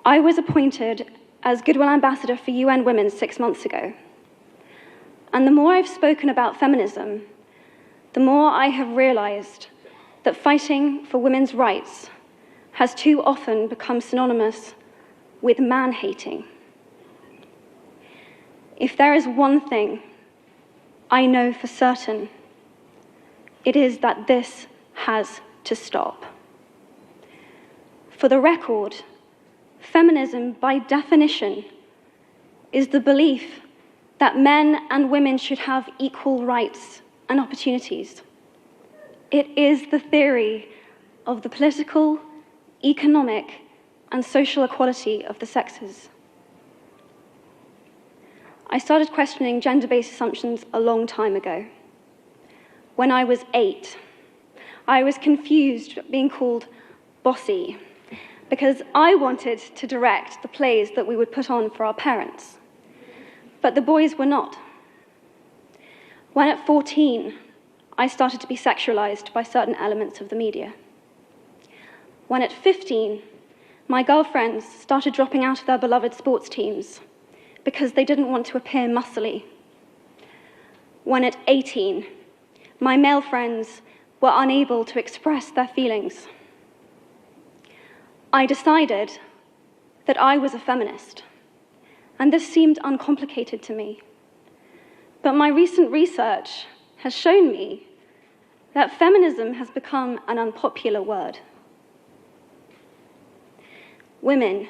I was appointed as Goodwill Ambassador for UN Women 6 months ago. And the more I've spoken about feminism, the more I have realized that fighting for women's rights has too often become synonymous with man-hating. If there is one thing I know for certain, it is that this has to stop. For the record, feminism, by definition, is the belief that men and women should have equal rights and opportunities. It is the theory of the political, economic, and social equality of the sexes. I started questioning gender-based assumptions a long time ago. When I was 8, I was confused being called bossy because I wanted to direct the plays that we would put on for our parents, but the boys were not. When at 14, I started to be sexualized by certain elements of the media. When at 15, my girlfriends started dropping out of their beloved sports teams because they didn't want to appear muscly. When at 18, my male friends were unable to express their feelings. I decided that I was a feminist, and this seemed uncomplicated to me. But my recent research has shown me that feminism has become an unpopular word. Women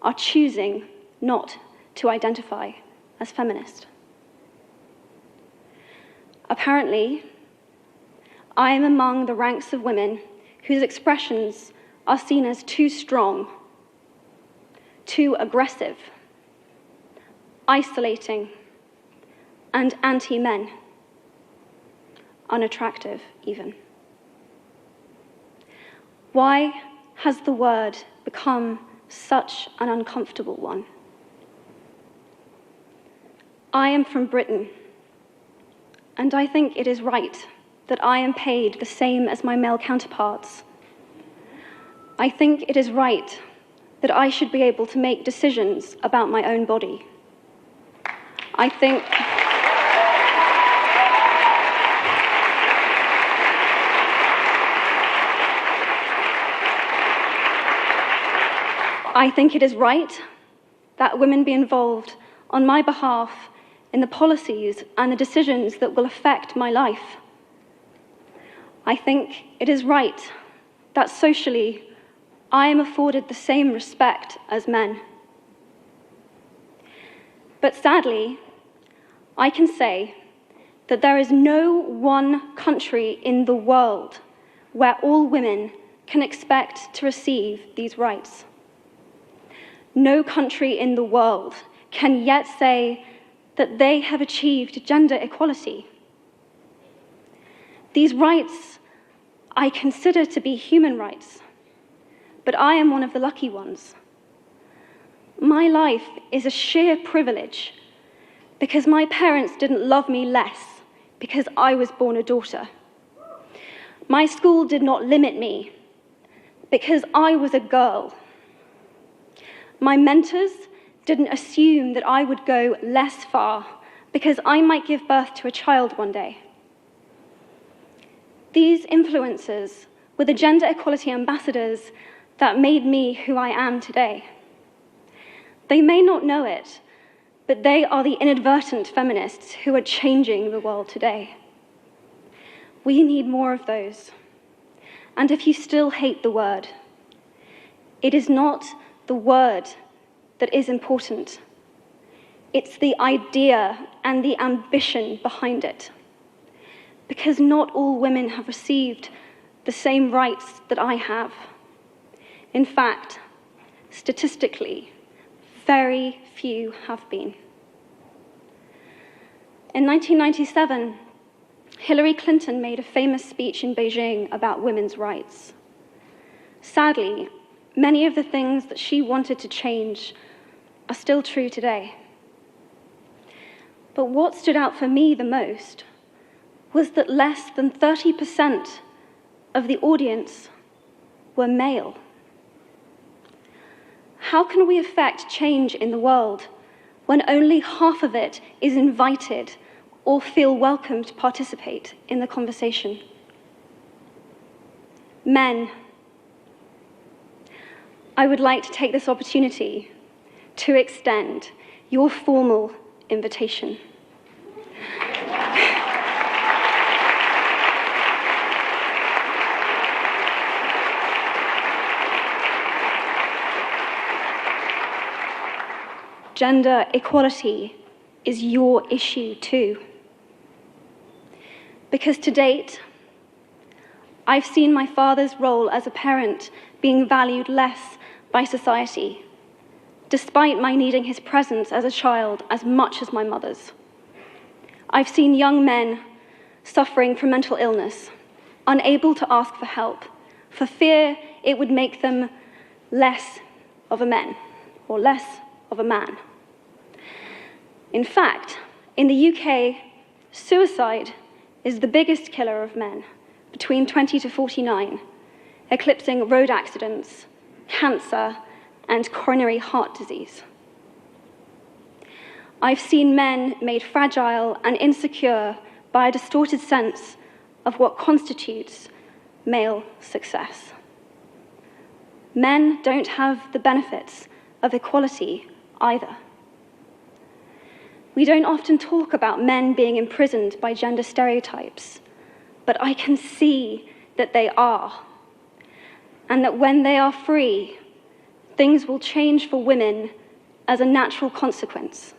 are choosing not to identify as feminist. Apparently, I am among the ranks of women whose expressions are seen as too strong, too aggressive, isolating, and anti-men, unattractive even. Why has the word become such an uncomfortable one? I am from Britain, and I think it is right that I am paid the same as my male counterparts. I think it is right that I should be able to make decisions about my own body. I think it is right that women be involved on my behalf in the policies and the decisions that will affect my life. I think it is right that socially I am afforded the same respect as men. But sadly, I can say that there is no one country in the world where all women can expect to receive these rights. No country in the world can yet say that they have achieved gender equality. These rights I consider to be human rights, but I am one of the lucky ones. My life is a sheer privilege because my parents didn't love me less because I was born a daughter. My school did not limit me because I was a girl. My mentors didn't assume that I would go less far because I might give birth to a child one day. These influences were the gender equality ambassadors that made me who I am today. They may not know it, but they are the inadvertent feminists who are changing the world today. We need more of those. And if you still hate the word, it is not the word that is important. It's the idea and the ambition behind it. Because not all women have received the same rights that I have. In fact, statistically, very few have been. In 1997, Hillary Clinton made a famous speech in Beijing about women's rights. Sadly, many of the things that she wanted to change are still true today. But what stood out for me the most was that less than 30% of the audience were male. how can we affect change in the world when only half of it is invited or feel welcome to participate in the conversation? Men, I would like to take this opportunity to extend your formal invitation. Gender equality is your issue too. Because to date, I've seen my father's role as a parent being valued less by society, despite my needing his presence as a child as much as my mother's. I've seen young men suffering from mental illness, unable to ask for help, for fear it would make them less of a man or less of a man. In fact, in the UK, suicide is the biggest killer of men between 20 to 49, eclipsing road accidents, cancer, and coronary heart disease. I've seen men made fragile and insecure by a distorted sense of what constitutes male success. Men don't have the benefits of equality either. We don't often talk about men being imprisoned by gender stereotypes, but I can see that they are, and that when they are free, things will change for women as a natural consequence.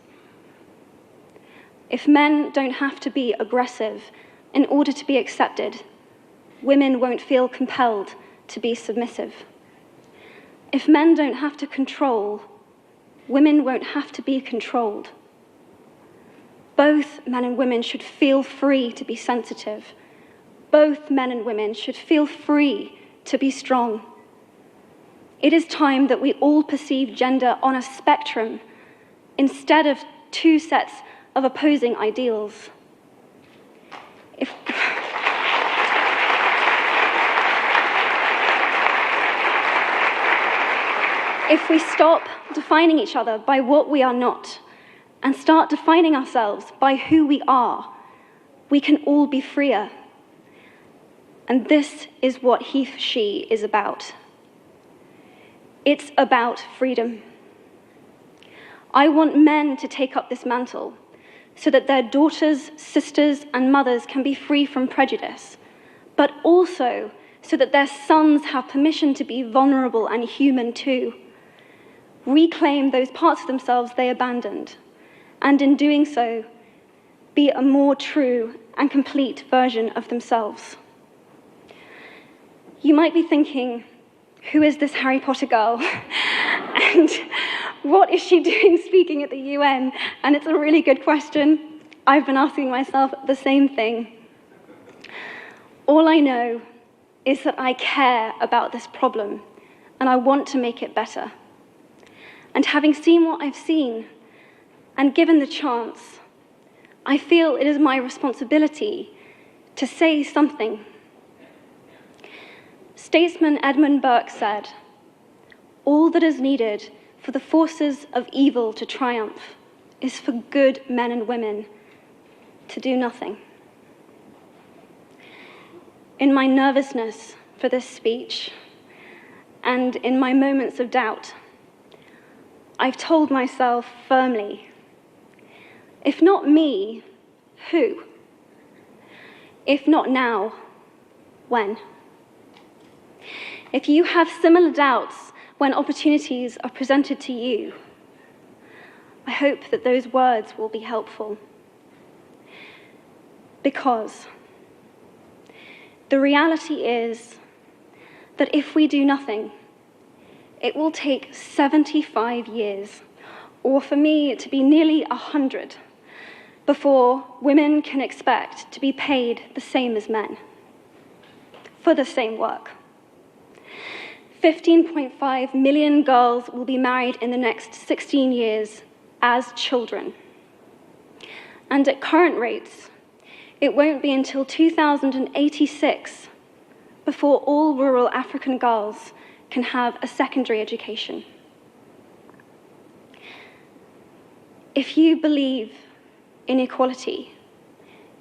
If men don't have to be aggressive in order to be accepted, women won't feel compelled to be submissive. If men don't have to control, women won't have to be controlled. Both men and women should feel free to be sensitive. Both men and women should feel free to be strong. It is time that we all perceive gender on a spectrum instead of two sets of opposing ideals. If we stop defining each other by what we are not and start defining ourselves by who we are, we can all be freer. And this is what HeForShe is about. It's about freedom. I want men to take up this mantle so that their daughters, sisters, and mothers can be free from prejudice, but also so that their sons have permission to be vulnerable and human too. Reclaim those parts of themselves they abandoned, and in doing so, be a more true and complete version of themselves. You might be thinking, who is this Harry Potter girl? And what is she doing speaking at the UN? And it's a really good question. I've been asking myself the same thing. All I know is that I care about this problem, and I want to make it better. And having seen what I've seen, and given the chance, I feel it is my responsibility to say something. Statesman Edmund Burke said, "All that is needed for the forces of evil to triumph is for good men and women to do nothing." In my nervousness for this speech, and in my moments of doubt, I've told myself firmly, if not me, who? If not now, when? If you have similar doubts when opportunities are presented to you, I hope that those words will be helpful. Because the reality is that if we do nothing, it will take 75 years, or for me to be nearly 100, before women can expect to be paid the same as men for the same work. 15.5 million girls will be married in the next 16 years as children. And at current rates, it won't be until 2086 before all rural African girls can have a secondary education. If you believe in equality,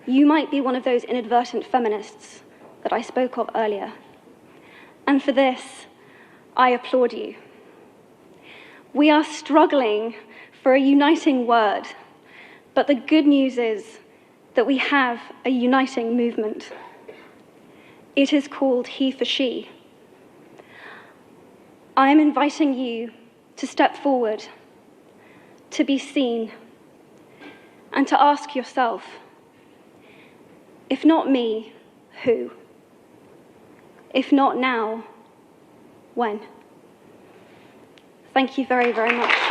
you might be one of those inadvertent feminists that I spoke of earlier. And for this, I applaud you. We are struggling for a uniting word, but the good news is that we have a uniting movement. It is called HeForShe. I am inviting you to step forward, to be seen, and to ask yourself, if not me, who? If not now, when? Thank you very, very much.